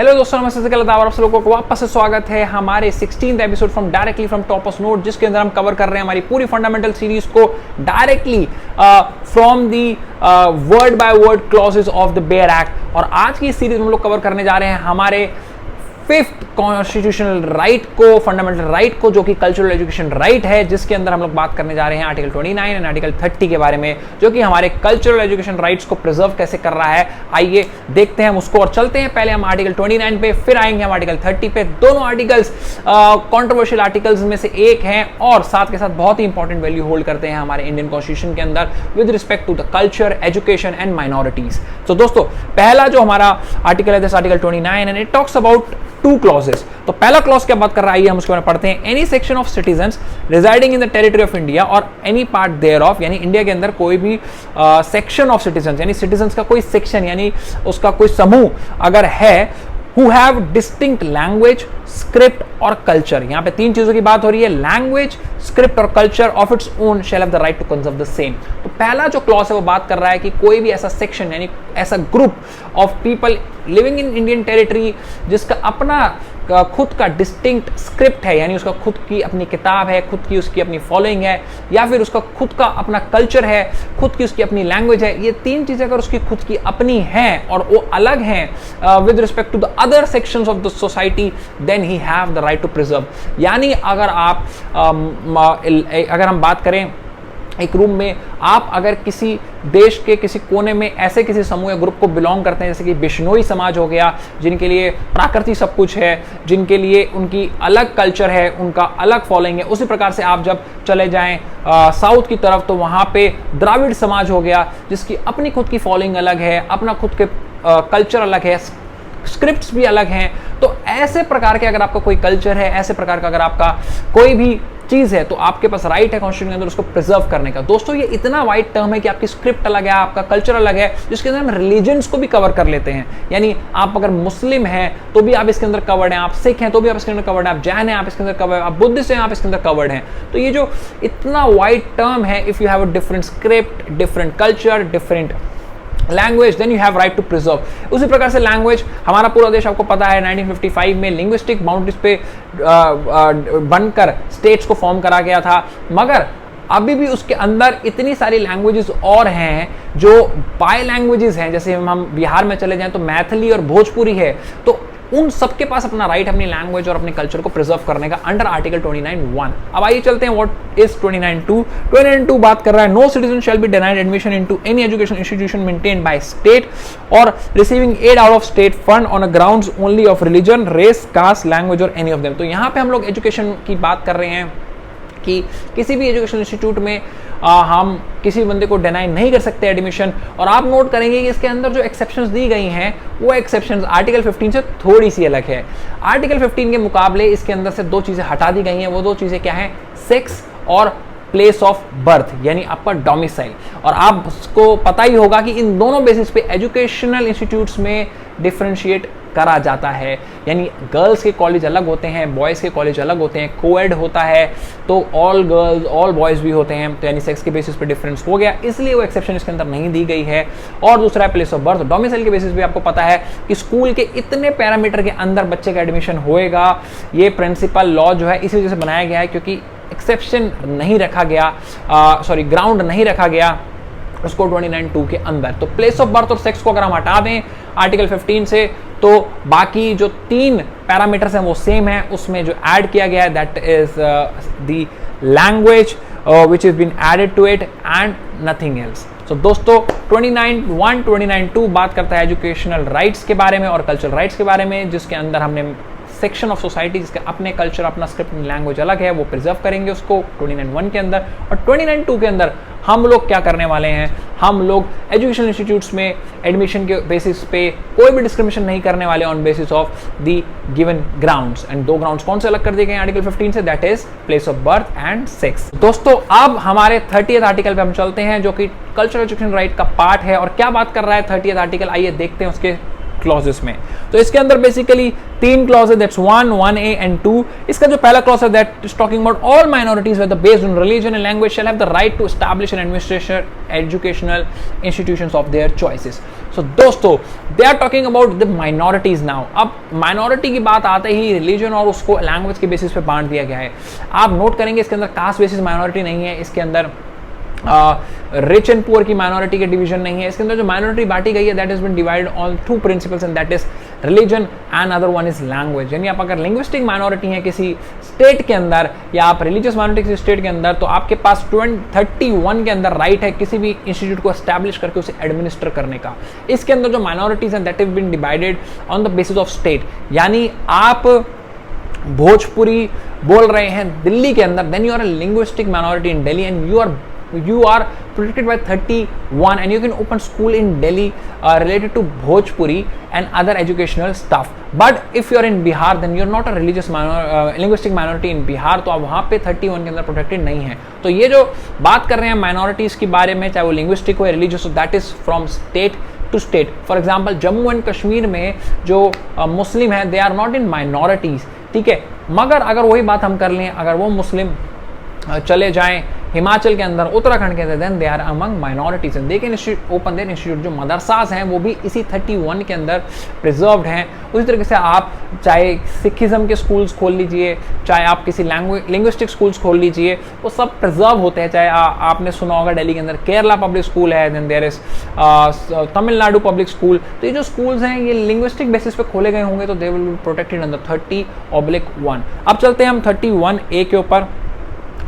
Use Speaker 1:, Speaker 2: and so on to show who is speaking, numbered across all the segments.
Speaker 1: Hello दोस्तों, नमस्ते और आप लोगों को वापस से स्वागत है हमारे 16th episode from directly from toppers note, जिसके अंदर हम कवर कर रहे हैं हमारी पूरी फंडामेंटल सीरीज को directly from the word by word clauses of the bare act. और आज की सीरीज में हम लोग कवर करने जा रहे हैं हमारे फिफ्थ कॉन्स्टिट्यूशनल राइट को, फंडामेंटल राइट को, जो कि कल्चरल एजुकेशन राइट है, जिसके अंदर हम लोग बात करने जा रहे हैं आर्टिकल 29 एंड आर्टिकल 30 के बारे में, जो कि हमारे कल्चरल एजुकेशन राइट्स को प्रिजर्व कैसे कर रहा है। आइए देखते हैं हम उसको और चलते हैं। पहले हम आर्टिकल 29 पे, फिर आएंगे हम आर्टिकल 30 पे। दोनों आर्टिकल्स कॉन्ट्रोवर्शियल आर्टिकल्स में से एक हैं और साथ के साथ बहुत ही इंपॉर्टेंट वैल्यू होल्ड करते हैं हमारे इंडियन कॉन्स्टिट्यूशन के अंदर with respect to the culture, education and minorities. तो दोस्तों, पहला जो हमारा आर्टिकल है, this article 29 and it talks about two clauses. तो पहला क्लॉज क्या बात कर रहा है, हम उसके बारे में पढ़ते हैं। Any section of citizens residing in the territory of India और एनी पार्ट देयर ऑफ, यानी इंडिया के अंदर कोई भी सेक्शन ऑफ सिटीजंस, यानी सिटीजंस का कोई सेक्शन, यानी उसका कोई समूह अगर है, who have distinct language, script और culture। यहाँ पे तीन चीजों की बात हो रही है, लैंग्वेज, स्क्रिप्ट और culture of its own shall have the right to conserve the same। तो पहला जो क्लॉज है वो बात कर रहा है कि कोई भी ऐसा सेक्शन, यानी ऐसा group of people living in Indian territory जिसका अपना खुद का डिस्टिंक्ट स्क्रिप्ट है, यानी उसका खुद की अपनी किताब है, खुद की उसकी अपनी फॉलोइंग है, या फिर उसका खुद का अपना कल्चर है, खुद की उसकी अपनी लैंग्वेज है, ये तीन चीजें अगर उसकी खुद की अपनी हैं और वो अलग हैं with respect to the other sections of the society, then he have the right to preserve. यानी अगर हम बात करें एक रूम में, आप अगर किसी देश के किसी कोने में ऐसे किसी समूह या ग्रुप को बिलोंग करते हैं, जैसे कि बिश्नोई समाज हो गया, जिनके लिए प्राकृतिक सब कुछ है, जिनके लिए उनकी अलग कल्चर है, उनका अलग फॉलोइंग है। उसी प्रकार से आप जब चले जाएं साउथ की तरफ, तो वहाँ पे द्राविड़ समाज हो गया, जिसकी अपनी खुद की फॉलोइंग अलग है, अपना खुद के कल्चर अलग है, स्क्रिप्ट्स भी अलग हैं। तो ऐसे प्रकार के अगर आपका कोई कल्चर है, ऐसे प्रकार का अगर आपका कोई भी चीज है, तो आपके पास राइट है कॉन्स्टिट्यूशन के अंदर उसको प्रिजर्व करने का। दोस्तों, ये इतना वाइड टर्म है कि आपकी स्क्रिप्ट अलग है, आपका कल्चर अलग है, जिसके अंदर हम रिलीजन्स को भी कवर कर लेते हैं। यानी आप अगर मुस्लिम हैं तो भी आप इसके अंदर कवर्ड हैं, आप सिख हैं तो भी आप इसके अंदर कवर्ड हैं, आप जैन हैं आप इसके अंदर कवर्ड हैं, आप बुद्धिस्ट हैं आप इसके अंदर कवर्ड हैं। तो ये जो इतना वाइड टर्म है, if you have a different script, different culture, different language, then you have right to preserve. उसी प्रकार से लैंग्वेज, हमारा पूरा देश आपको पता है 1955 में लिंग्विस्टिक बाउंड्रीज पे बनकर स्टेट्स को फॉर्म करा गया था, मगर अभी भी उसके अंदर इतनी सारी लैंग्वेजेस और हैं जो बाय लैंग्वेजेस हैं। जैसे हम बिहार में चले जाएं तो मैथिली और भोजपुरी है, तो उन सबके पास अपना राइट अपनी लैंग्वेज और अपने कल्चर को प्रिजर्व करने का अंडर आर्टिकल 29(1). अब आइए चलते हैं व्हाट इज 29(2). 29(2) बात कर रहा है, no citizen shall be denied admission into any education institution maintained by state और receiving aid out of state fund on a grounds only of religion, race, caste, language और एनी ऑफ देम। तो यहाँ पे हम लोग education की बात कर रहे हैं कि किसी भी एजुकेशन इंस्टीट्यूट में हम किसी बंदे को डिनाई नहीं कर सकते एडमिशन। और आप नोट करेंगे कि इसके अंदर जो एक्सेप्शंस दी गई हैं, वो एक्सेप्शंस आर्टिकल 15 से थोड़ी सी अलग है। आर्टिकल 15 के मुकाबले इसके अंदर से दो चीज़ें हटा दी गई हैं। वो दो चीज़ें क्या हैं, सेक्स और प्लेस ऑफ बर्थ, यानी आपका डोमिसाइल। और आपको पता ही होगा कि इन दोनों बेसिस पे एजुकेशनल इंस्टीट्यूट्स में डिफरेंशिएट करा जाता है। यानी गर्ल्स के कॉलेज अलग होते हैं, बॉयज़ के कॉलेज अलग होते हैं, कोएड होता है तो ऑल गर्ल्स ऑल बॉयज़ भी होते हैं, तो यानी सेक्स के बेसिस पे डिफरेंस हो गया, इसलिए वो एक्सेप्शन इसके अंदर नहीं दी गई है। और दूसरा है प्लेस ऑफ बर्थ, डोमिसाइल के बेसिस पे आपको पता है कि स्कूल के इतने पैरामीटर के अंदर बच्चे का एडमिशन होएगा। ये प्रिंसिपल लॉ जो है इसी वजह से बनाया गया है, क्योंकि एक्सेप्शन नहीं रखा गया, ग्राउंड नहीं रखा गया उसको 29(2) के अंदर। तो प्लेस ऑफ बर्थ और सेक्स को अगर हम हटा दें आर्टिकल 15 से, तो बाकी जो तीन पैरामीटर्स हैं वो सेम है। उसमें जो ऐड किया गया है that is the language which is been added to it and nothing else. तो दोस्तों, 29(1), 29(2) बात करता है एजुकेशनल राइट्स के बारे में और कल्चरल राइट्स के बारे में, जिसके अंदर हमने सेक्शन ऑफ सोसाइटी जिसके अपने कल्चर, अपना स्क्रिप्ट, लैंग्वेज अलग है, वो प्रिजर्व करेंगे उसको 29(1) के अंदर। और 29(2) के अंदर हम लोग क्या करने वाले हैं, हम लोग एजुकेशन इंस्टीट्यूट्स में एडमिशन के बेसिस पे कोई भी डिस्क्रिमिनेशन नहीं करने वाले on basis of the given grounds. And दो ग्राउंड्स कौन से अलग कर दिए गए आर्टिकल 15 से, that is place of birth and sex. दोस्तों, अब हमारे 30th आर्टिकल पे हम चलते हैं, जो कि कल्चरल एजुकेशन राइट का पार्ट है। और क्या बात कर रहा है 30th आर्टिकल, आइए देखते हैं उसके क्लॉजेस में। तो इसके अंदर बेसिकली 3 क्लॉज है, दैट्स 1, 1A एंड 2। इसका जो पहला क्लॉज है that is talking about all minorities whether based on religion and language shall have the right to establish and administration educational institutions of their choices. So दोस्तों, they are talking about the minorities now. अब minority की बात आते ही religion और उसको language के basis पे बांट दिया गया है। आप नोट करेंगे इसके अंदर कास्ट बेसिस माइनॉरिटी नहीं है, इसके अंदर रिच एंड पुअर की माइनॉरिटी के डिवीजन नहीं है। इसके अंदर जो माइनॉरिटी बांटी गई है that is been divided on 2 principles and that is religion and other one is language. यानी आप अगर लिंग्विस्टिक माइनॉरिटी है किसी स्टेट के अंदर या आप रिलीजियस माइनॉरिटी किसी स्टेट के अंदर, तो आपके पास 31 के अंदर राइट है किसी भी इंस्टीट्यूट को एस्टैब्लिश करके उसे एडमिनिस्टर करने का। इसके अंदर जो माइनॉरिटीज हैं that is been divided on the basis of state. यानी आप भोजपुरी बोल रहे हैं दिल्ली के अंदर, then you are a linguistic minority in Delhi and you are protected by 31 and you can open school in Delhi related to Bhojpuri and other educational stuff. But if you are in Bihar then you are not a religious linguistic minority in Bihar, तो आप वहाँ पे 31 के अंदर protected नहीं है। तो ये जो बात कर रहे हैं माइनॉरिटीज़ के बारे में, चाहे वो लिंग्विस्टिक हो या रिलीजियस हो, that is from state to state. For example Jammu and Kashmir में जो मुस्लिम है they are not in minorities, ठीक है। मगर अगर वही बात हम कर लें, अगर वो मुस्लिम चले जाएं हिमाचल के अंदर, उत्तराखंड के अंदर, then they are among minorities and they can open their institute. जो मदरसाज हैं वो भी इसी 31 के अंदर प्रिजर्व्ड हैं। उसी तरीके से आप चाहे सिखिज्म के स्कूल्स खोल लीजिए, चाहे आप किसी लिंग्विस्टिक स्कूल्स खोल लीजिए, वो सब प्रिजर्व होते हैं। चाहे आपने सुना होगा दिल्ली के अंदर केरला पब्लिक स्कूल है, then there is Tamil Nadu public school. तो ये जो स्कूल्स हैं ये लिंग्विस्टिक बेसिस पे खोले गए होंगे, तो they will be protected under 30/1। अब चलते हैं हम 31A के ऊपर,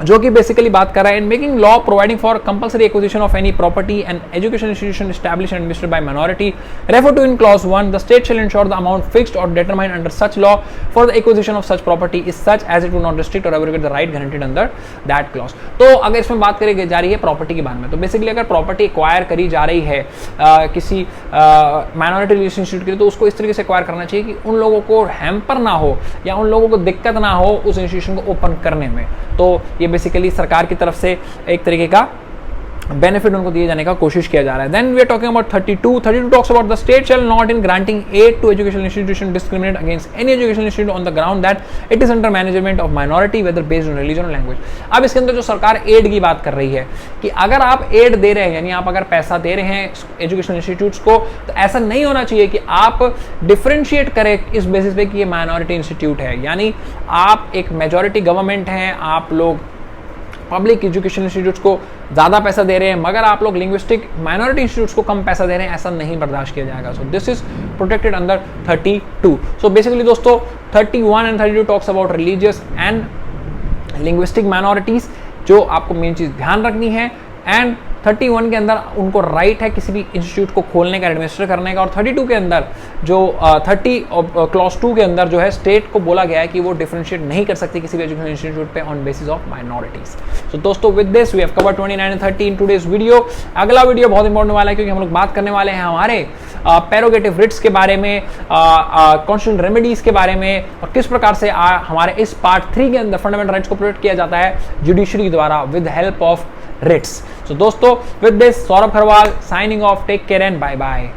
Speaker 1: जो कि बेसिकली बात कर रहा है in making law providing for compulsory acquisition of any property and education institution established and administered by minority refer to in clause 1 the state shall ensure the amount fixed और determined under such law for the acquisition of such property is such as it will not restrict और abrogate the right guaranteed under that clause. तो अगर इसमें बात करी जा रही है प्रॉपर्टी के बारे में, तो बेसिकली अगर प्रॉपर्टी एक्वायर करी जा रही है किसी माइनॉरिटी रिलीजियस इंस्टीट्यूट के लिए, तो उसको इस तरीके से एक्वायर करना चाहिए कि उन लोगों को हैम्पर ना हो या उन लोगों को दिक्कत ना हो उस इंस्टीट्यूशन को ओपन करने में। तो ये बेसिकली सरकार की तरफ से एक तरीके का बेनिफिट उनको दिए जाने का कोशिश किया जा रहा है। Then we are talking about 32 talks about the state shall not in granting aid to educational institution discriminate against any educational institute on the ground that it is under management of minority whether based on religion और language. अब इसके अंदर जो सरकार add की बात कर रही है कि अगर आप एड दे रहे हैं, यानी आप अगर पैसा दे रहे हैं एजुकेशनल इंस्टीट्यूट्स को, तो ऐसा नहीं होना चाहिए कि आप डिफरेंशिएट करें इस बेसिस पे कि ये माइनॉरिटी इंस्टीट्यूट है। यानी आप एक मेजॉरिटी गवर्नमेंट हैं, आप लोग पब्लिक एजुकेशन इंस्टीट्यूट्स को ज़्यादा पैसा दे रहे हैं, मगर आप लोग लिंग्विस्टिक माइनॉरिटी इंस्टीट्यूट्स को कम पैसा दे रहे हैं, ऐसा नहीं बर्दाश्त किया जाएगा। So this is protected under 32। So basically दोस्तों 31 and 32 talks about religious and linguistic minorities, जो आपको मेन चीज़ ध्यान रखनी है। एंड 31 के अंदर उनको राइट है किसी भी इंस्टीट्यूट को खोलने का, एडमिनिस्टर करने का। और 32 के अंदर जो 30 क्लॉज 2 के अंदर जो है स्टेट को बोला गया है कि वो डिफरेंशिएट नहीं कर सकती किसी भी एजुकेशन इंस्टीट्यूट पे on basis of minorities. So दोस्तों with this we have covered 29 and 30 in today's video. अगला वीडियो बहुत इंपॉर्टेंट वाला है क्योंकि हम लोग बात करने वाले हैं हमारे प्रेरोगेटिव रिट्स के बारे में, कॉन्स्टिट्यूशनल रेमेडीज के बारे में, और किस प्रकार से हमारे इस पार्ट 3 के अंदर फंडामेंटल राइट्स को प्रोटेक्ट किया जाता है जुडिशरी द्वारा with help of writs. So दोस्तों with this Saurabh Kharwal signing off, take care and bye bye.